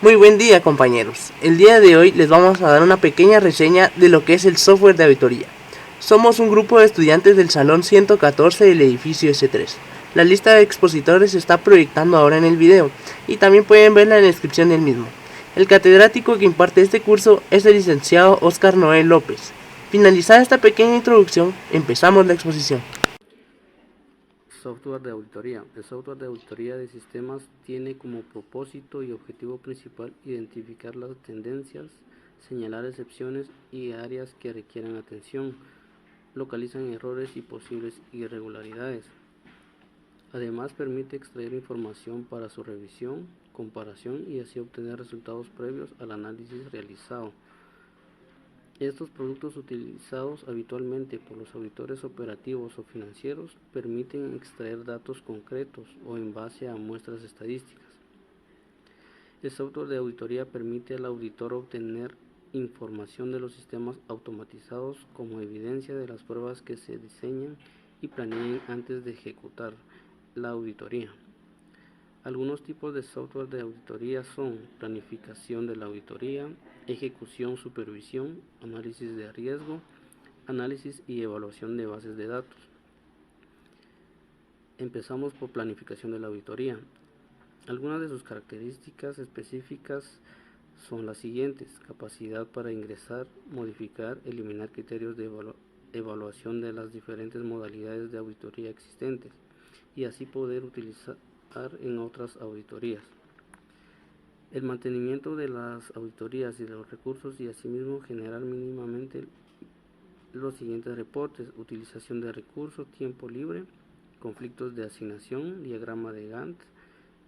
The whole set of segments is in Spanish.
Muy buen día, compañeros. El día de hoy les vamos a dar una pequeña reseña de lo que es el software de auditoría. Somos un grupo de estudiantes del salón 114 del edificio S3. La lista de expositores se está proyectando ahora en el video y también pueden verla en la descripción del mismo. El catedrático que imparte este curso es el licenciado Óscar Noel López. Finalizada esta pequeña introducción, empezamos la exposición. Software de auditoría. El software de auditoría de sistemas tiene como propósito y objetivo principal identificar las tendencias, señalar excepciones y áreas que requieran atención, localizan errores y posibles irregularidades. Además, permite extraer información para su revisión, comparación y así obtener resultados previos al análisis realizado. Estos productos utilizados habitualmente por los auditores operativos o financieros permiten extraer datos concretos o en base a muestras estadísticas. El software de auditoría permite al auditor obtener información de los sistemas automatizados como evidencia de las pruebas que se diseñan y planean antes de ejecutar la auditoría. Algunos tipos de software de auditoría son planificación de la auditoría, ejecución, supervisión, análisis de riesgo, análisis y evaluación de bases de datos. Empezamos por planificación de la auditoría. Algunas de sus características específicas son las siguientes: capacidad para ingresar, modificar, eliminar criterios de evaluación de las diferentes modalidades de auditoría existentes y así poder utilizar en otras auditorías. El mantenimiento de las auditorías y de los recursos y asimismo generar mínimamente los siguientes reportes: utilización de recursos, tiempo libre, conflictos de asignación, diagrama de Gantt,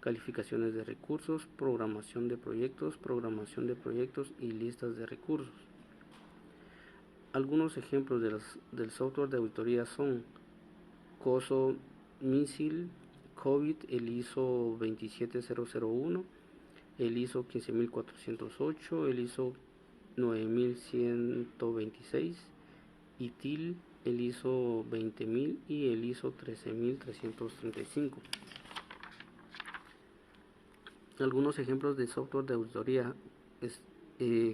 calificaciones de recursos, programación de proyectos y listas de recursos. Algunos ejemplos del software de auditoría son COSO MISIL, COVID, el ISO 27001, el ISO 15408, el ISO 9126, ITIL, el ISO 20000 y el ISO 13335. Algunos ejemplos de software de auditoría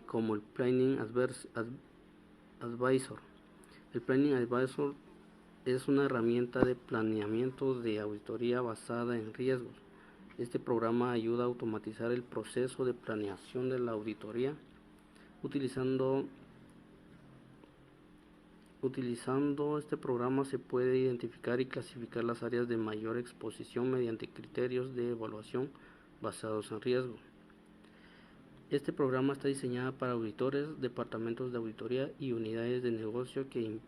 como el Planning Advisor. El Planning Advisor es una herramienta de planeamiento de auditoría basada en riesgos. Este programa ayuda a automatizar el proceso de planeación de la auditoría. Utilizando este programa se puede identificar y clasificar las áreas de mayor exposición mediante criterios de evaluación basados en riesgo. Este programa está diseñado para auditores, departamentos de auditoría y unidades de negocio que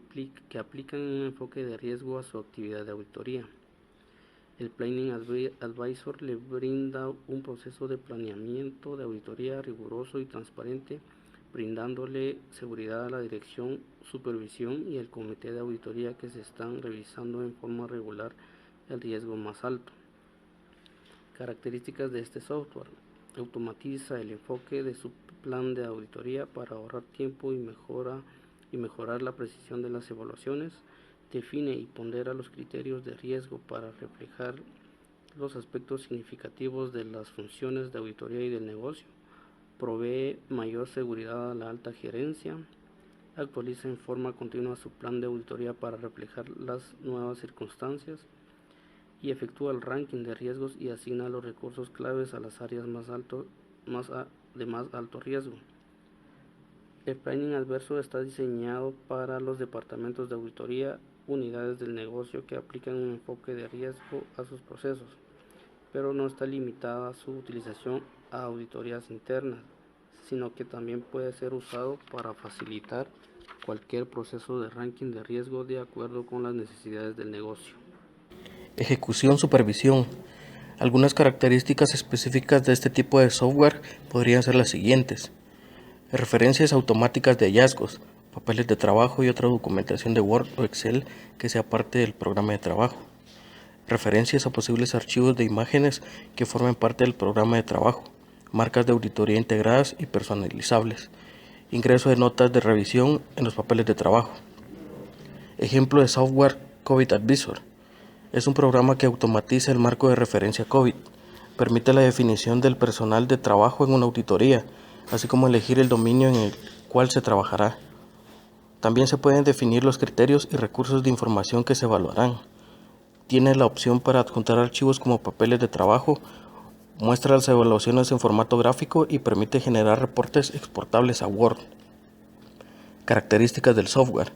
aplican un enfoque de riesgo a su actividad de auditoría. El Planning Advisor le brinda un proceso de planeamiento de auditoría riguroso y transparente, brindándole seguridad a la dirección, supervisión y el comité de auditoría que se están revisando en forma regular el riesgo más alto. Características de este software: automatiza el enfoque de su plan de auditoría para ahorrar tiempo y mejorar la precisión de las evaluaciones. Define y pondera los criterios de riesgo para reflejar los aspectos significativos de las funciones de auditoría y del negocio. Provee mayor seguridad a la alta gerencia. Actualiza en forma continua su plan de auditoría para reflejar las nuevas circunstancias. Y efectúa el ranking de riesgos y asigna los recursos claves a las áreas de más alto riesgo. El Planning Advisor está diseñado para los departamentos de auditoría, unidades del negocio que aplican un enfoque de riesgo a sus procesos, pero no está limitada su utilización a auditorías internas, sino que también puede ser usado para facilitar cualquier proceso de ranking de riesgo de acuerdo con las necesidades del negocio. Ejecución, supervisión. Algunas características específicas de este tipo de software podrían ser las siguientes: referencias automáticas de hallazgos, papeles de trabajo y otra documentación de Word o Excel que sea parte del programa de trabajo, referencias a posibles archivos de imágenes que formen parte del programa de trabajo, marcas de auditoría integradas y personalizables, ingreso de notas de revisión en los papeles de trabajo. Ejemplo de software: COVID Advisor. Es un programa que automatiza el marco de referencia COVID. Permite la definición del personal de trabajo en una auditoría, así como elegir el dominio en el cual se trabajará. También se pueden definir los criterios y recursos de información que se evaluarán. Tiene la opción para adjuntar archivos como papeles de trabajo, muestra las evaluaciones en formato gráfico y permite generar reportes exportables a Word. Características del software.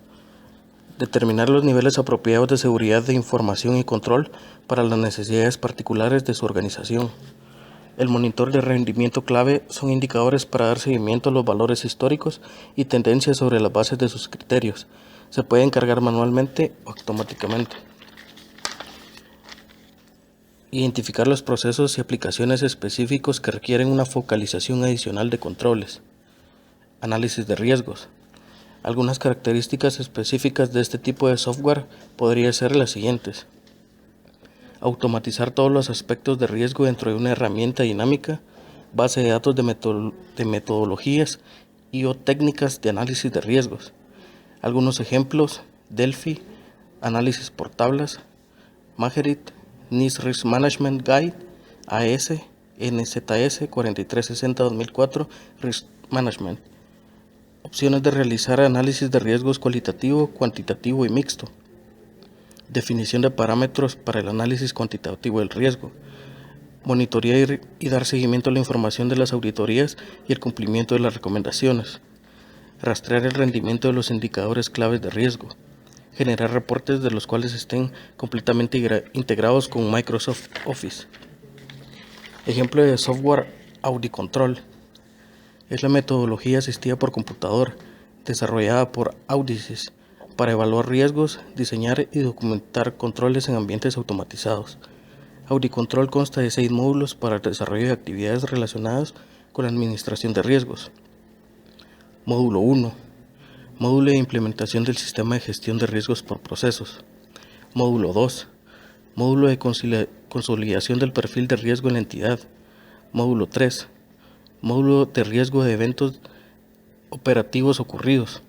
Determinar los niveles apropiados de seguridad de información y control para las necesidades particulares de su organización. El monitor de rendimiento clave son indicadores para dar seguimiento a los valores históricos y tendencias sobre las bases de sus criterios. Se pueden cargar manualmente o automáticamente. Identificar los procesos y aplicaciones específicos que requieren una focalización adicional de controles. Análisis de riesgos. Algunas características específicas de este tipo de software podrían ser las siguientes: automatizar todos los aspectos de riesgo dentro de una herramienta dinámica, base de datos de metodologías y o técnicas de análisis de riesgos. Algunos ejemplos: Delphi, análisis por tablas, Magerit, NIST Risk Management Guide, AS, NZS 4360-2004, Risk Management. Opciones de realizar análisis de riesgos cualitativo, cuantitativo y mixto. Definición de parámetros para el análisis cuantitativo del riesgo. Monitorear y dar seguimiento a la información de las auditorías y el cumplimiento de las recomendaciones. Rastrear el rendimiento de los indicadores claves de riesgo. Generar reportes de los cuales estén completamente integrados con Microsoft Office. Ejemplo de software Audit Control. Es la metodología asistida por computador, desarrollada por Audicis, para evaluar riesgos, diseñar y documentar controles en ambientes automatizados. Audit Control consta de 6 módulos para el desarrollo de actividades relacionadas con la administración de riesgos. Módulo 1. Módulo de implementación del sistema de gestión de riesgos por procesos. Módulo 2. Módulo de consolidación del perfil de riesgo en la entidad. Módulo 3. Módulo de riesgo de eventos operativos ocurridos.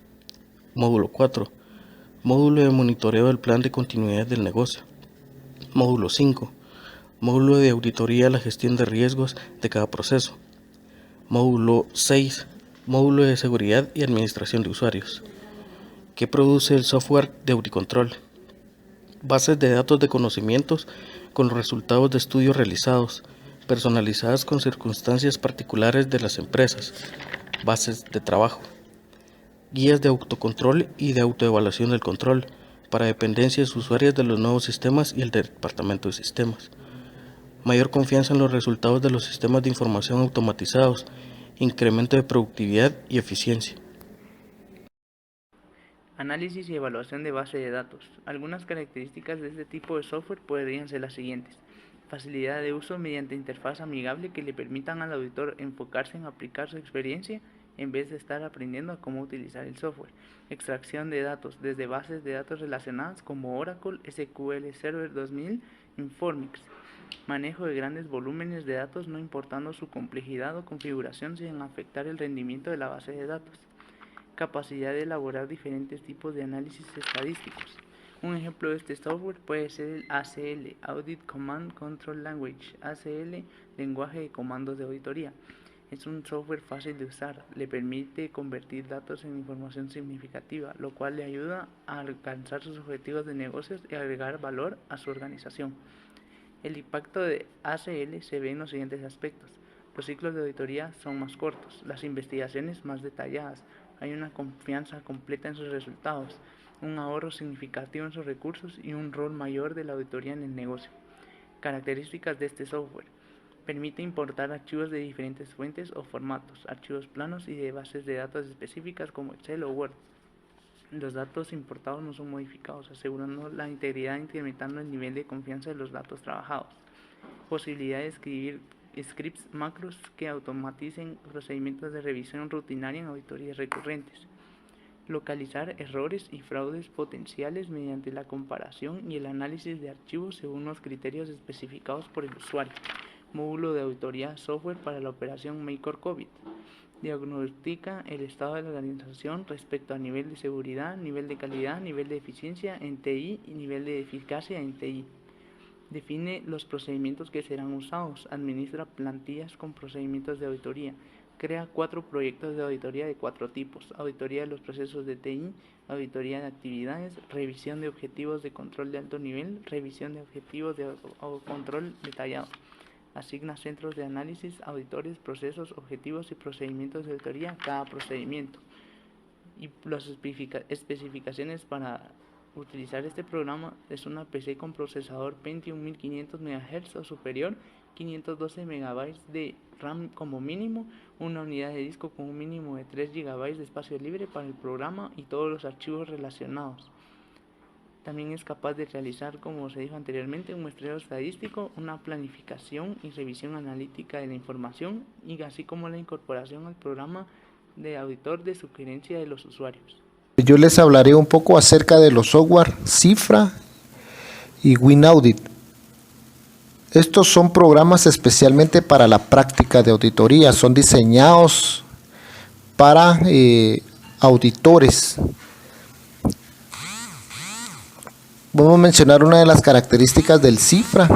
Módulo 4. Módulo de monitoreo del plan de continuidad del negocio. Módulo 5. Módulo de auditoría a la gestión de riesgos de cada proceso. Módulo 6. Módulo de seguridad y administración de usuarios. ¿Qué produce el software de Audit Control? Bases de datos de conocimientos con los resultados de estudios realizados, personalizadas con circunstancias particulares de las empresas. Bases de trabajo. Guías de autocontrol y de autoevaluación del control para dependencias usuarias de los nuevos sistemas y el departamento de sistemas. Mayor confianza en los resultados de los sistemas de información automatizados, incremento de productividad y eficiencia. Análisis y evaluación de base de datos. Algunas características de este tipo de software podrían ser las siguientes: facilidad de uso mediante interfaz amigable que le permitan al auditor enfocarse en aplicar su experiencia en vez de estar aprendiendo a cómo utilizar el software. Extracción de datos desde bases de datos relacionadas como Oracle, SQL Server 2000, Informix. Manejo de grandes volúmenes de datos no importando su complejidad o configuración sin afectar el rendimiento de la base de datos. Capacidad de elaborar diferentes tipos de análisis estadísticos. Un ejemplo de este software puede ser el ACL, Audit Command Control Language, ACL, lenguaje de comandos de auditoría. Es un software fácil de usar, le permite convertir datos en información significativa, lo cual le ayuda a alcanzar sus objetivos de negocios y agregar valor a su organización. El impacto de ACL se ve en los siguientes aspectos. Los ciclos de auditoría son más cortos, las investigaciones más detalladas, hay una confianza completa en sus resultados, un ahorro significativo en sus recursos y un rol mayor de la auditoría en el negocio. Características de este software. Permite importar archivos de diferentes fuentes o formatos, archivos planos y de bases de datos específicas como Excel o Word. Los datos importados no son modificados, asegurando la integridad e incrementando el nivel de confianza de los datos trabajados. Posibilidad de escribir scripts macros que automaticen procedimientos de revisión rutinaria en auditorías recurrentes. Localizar errores y fraudes potenciales mediante la comparación y el análisis de archivos según los criterios especificados por el usuario. Módulo de auditoría software para la operación Make COVID. Diagnostica el estado de la organización respecto a nivel de seguridad, nivel de calidad, nivel de eficiencia en TI y nivel de eficacia en TI. Define los procedimientos que serán usados, administra plantillas con procedimientos de auditoría, crea 4 proyectos de auditoría de 4 tipos: auditoría de los procesos de TI, auditoría de actividades, revisión de objetivos de control de alto nivel, revisión de objetivos de control detallado. Asigna centros de análisis, auditores, procesos, objetivos y procedimientos de auditoría a cada procedimiento. Y las especificaciones para utilizar este programa es una PC con procesador Pentium 1500 MHz o superior, 512 MB de RAM como mínimo, una unidad de disco con un mínimo de 3 GB de espacio libre para el programa y todos los archivos relacionados. También es capaz de realizar, como se dijo anteriormente, un muestreo estadístico, una planificación y revisión analítica de la información, y así como la incorporación al programa de auditor de sugerencia de los usuarios. Yo les hablaré un poco acerca de los software Cifra y WinAudit. Estos son programas especialmente para la práctica de auditoría, son diseñados para auditores. Vamos a mencionar una de las características del Cifra.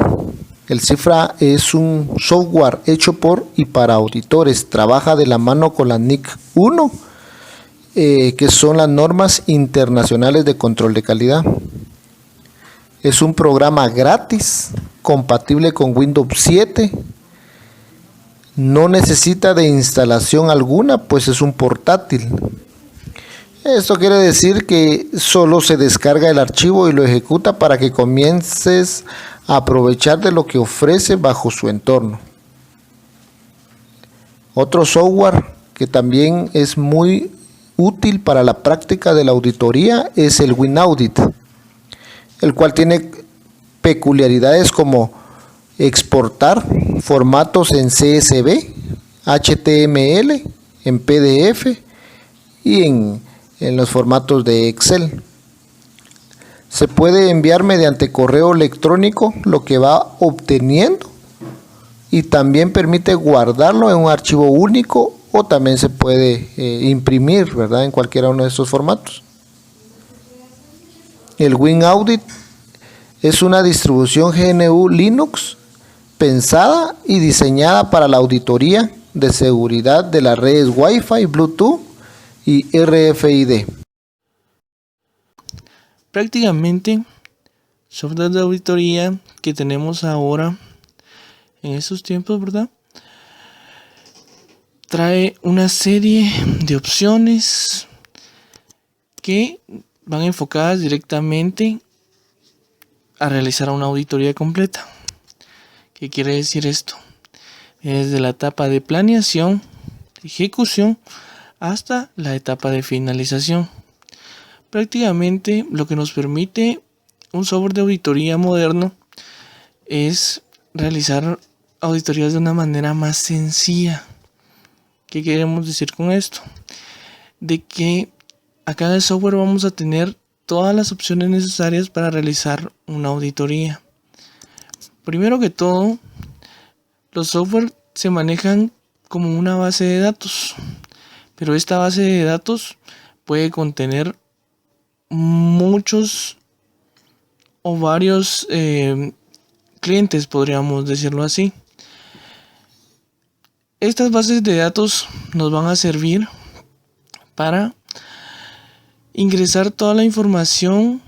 El Cifra es un software hecho por y para auditores. Trabaja de la mano con la NIC 1, que son las normas internacionales de control de calidad. Es un programa gratis, compatible con Windows 7. No necesita de instalación alguna, pues es un portátil. Esto quiere decir que solo se descarga el archivo y lo ejecuta para que comiences a aprovechar de lo que ofrece bajo su entorno. Otro software que también es muy útil para la práctica de la auditoría es el WinAudit, el cual tiene peculiaridades como exportar formatos en CSV, HTML, en PDF y en los formatos de Excel. Se puede enviar mediante correo electrónico lo que va obteniendo y también permite guardarlo en un archivo único, o también se puede imprimir, ¿verdad?, en cualquiera uno de estos formatos. El WinAudit es una distribución GNU Linux pensada y diseñada para la auditoría de seguridad de las redes Wi-Fi, Bluetooth y RFID. Prácticamente, software de auditoría que tenemos ahora en estos tiempos, ¿verdad?, trae una serie de opciones que van enfocadas directamente a realizar una auditoría completa. ¿Qué quiere decir esto? Desde la etapa de planeación, ejecución, hasta la etapa de finalización. Prácticamente lo que nos permite un software de auditoría moderno es realizar auditorías de una manera más sencilla. ¿Qué queremos decir con esto? De que acá en el software vamos a tener todas las opciones necesarias para realizar una auditoría. Primero que todo, los software se manejan como una base de datos, pero esta base de datos puede contener muchos o varios clientes, podríamos decirlo así. Estas bases de datos nos van a servir para ingresar toda la información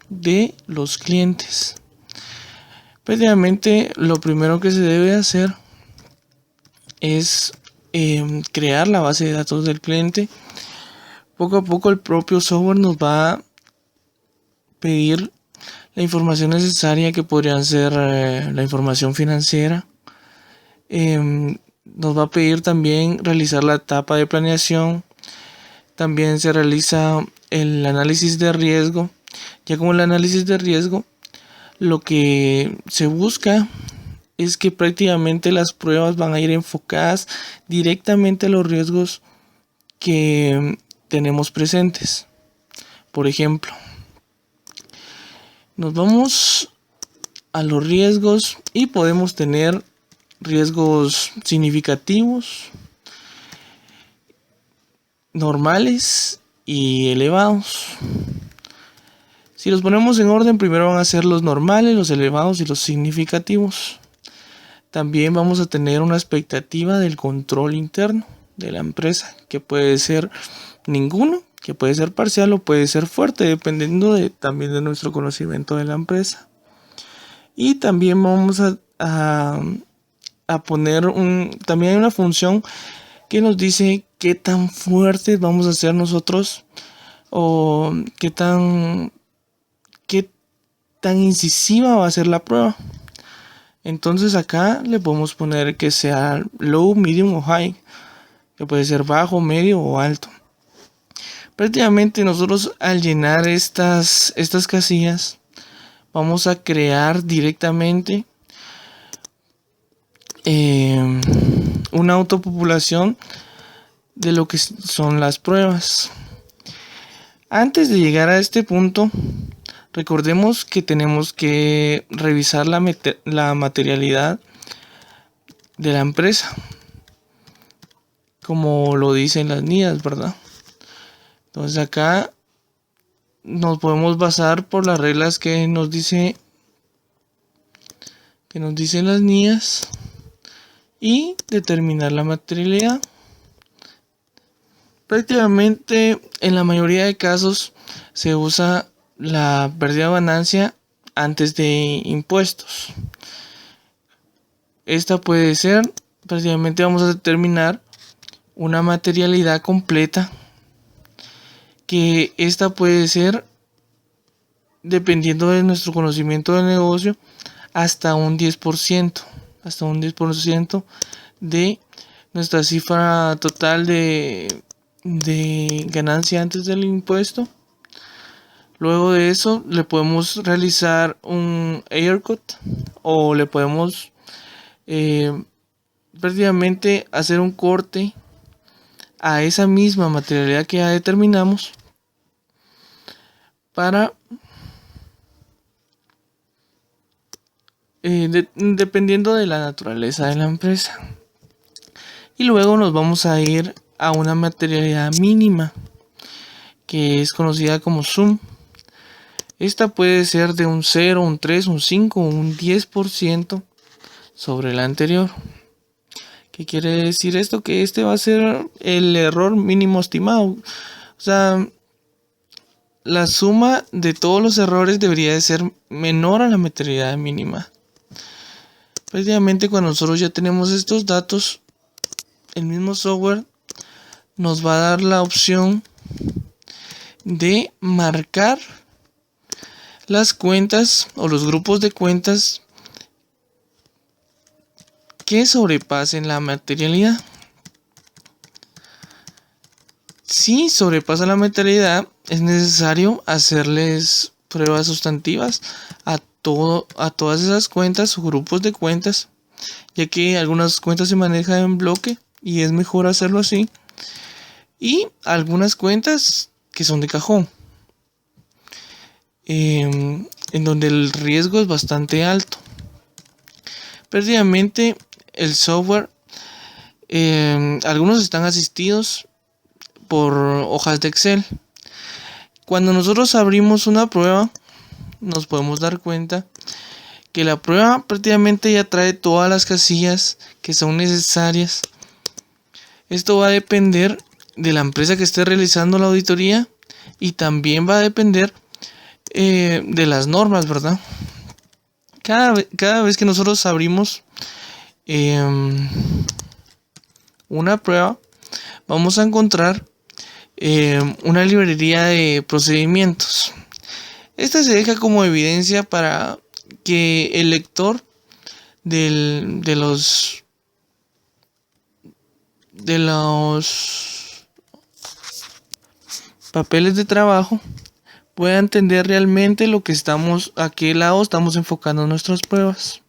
de los clientes. Prácticamente lo primero que se debe hacer es crear la base de datos del cliente. Poco a poco el propio software nos va a pedir la información necesaria, que podrían ser la información financiera. Nos va a pedir también realizar la etapa de planeación. También se realiza el análisis de riesgo. Ya con el análisis de riesgo, lo que se busca es que prácticamente las pruebas van a ir enfocadas directamente a los riesgos que tenemos presentes. Por ejemplo, nos vamos a los riesgos y podemos tener riesgos significativos, normales y elevados. Si los ponemos en orden, primero van a ser los normales, los elevados y los significativos. También vamos a tener una expectativa del control interno de la empresa, que puede ser ninguno, que puede ser parcial o puede ser fuerte, dependiendo también de nuestro conocimiento de la empresa. Y también vamos a poner también hay una función que nos dice qué tan fuertes vamos a ser nosotros o qué tan incisiva va a ser la prueba. Entonces acá le podemos poner que sea low, medium o high, que puede ser bajo, medio o alto. Prácticamente nosotros al llenar estas casillas vamos a crear directamente una autopopulación de lo que son las pruebas. Antes de llegar a este punto, recordemos que tenemos que revisar la materialidad de la empresa, como lo dicen las NIAs, ¿verdad? Entonces acá nos podemos basar por las reglas que nos dicen las NIAs y determinar la materialidad. Prácticamente en la mayoría de casos se usa la pérdida de ganancia antes de impuestos. Esta puede ser, prácticamente vamos a determinar una materialidad completa, que esta puede ser, dependiendo de nuestro conocimiento del negocio, hasta un 10% de nuestra cifra total de ganancia antes del impuesto. Luego de eso le podemos realizar un haircut o le podemos prácticamente hacer un corte a esa misma materialidad que ya determinamos para dependiendo de la naturaleza de la empresa. Y luego nos vamos a ir a una materialidad mínima que es conocida como sum. Esta puede ser de un 0, un 3, un 5 o un 10% sobre la anterior. ¿Qué quiere decir esto? Que este va a ser el error mínimo estimado. O sea, la suma de todos los errores debería de ser menor a la materialidad mínima. Prácticamente cuando nosotros ya tenemos estos datos, el mismo software nos va a dar la opción de marcar las cuentas o los grupos de cuentas que sobrepasen la materialidad. Si sobrepasa la materialidad, es necesario hacerles pruebas sustantivas a todas esas cuentas o grupos de cuentas, ya que algunas cuentas se manejan en bloque y es mejor hacerlo así, y algunas cuentas que son de cajón, en donde el riesgo es bastante alto. Prácticamente el software, algunos están asistidos por hojas de Excel. Cuando nosotros abrimos una prueba, nos podemos dar cuenta que la prueba prácticamente ya trae todas las casillas que son necesarias. Esto va a depender de la empresa que esté realizando la auditoría y también va a depender de las normas, ¿verdad? Cada vez que nosotros abrimos una prueba, vamos a encontrar una librería de procedimientos. Esta se deja como evidencia para que el lector de los papeles de trabajo pueda entender realmente a qué lado estamos enfocando nuestras pruebas.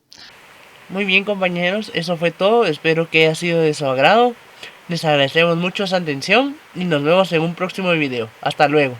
Muy bien, compañeros, eso fue todo. Espero que haya sido de su agrado. Les agradecemos mucho su atención y nos vemos en un próximo video. Hasta luego.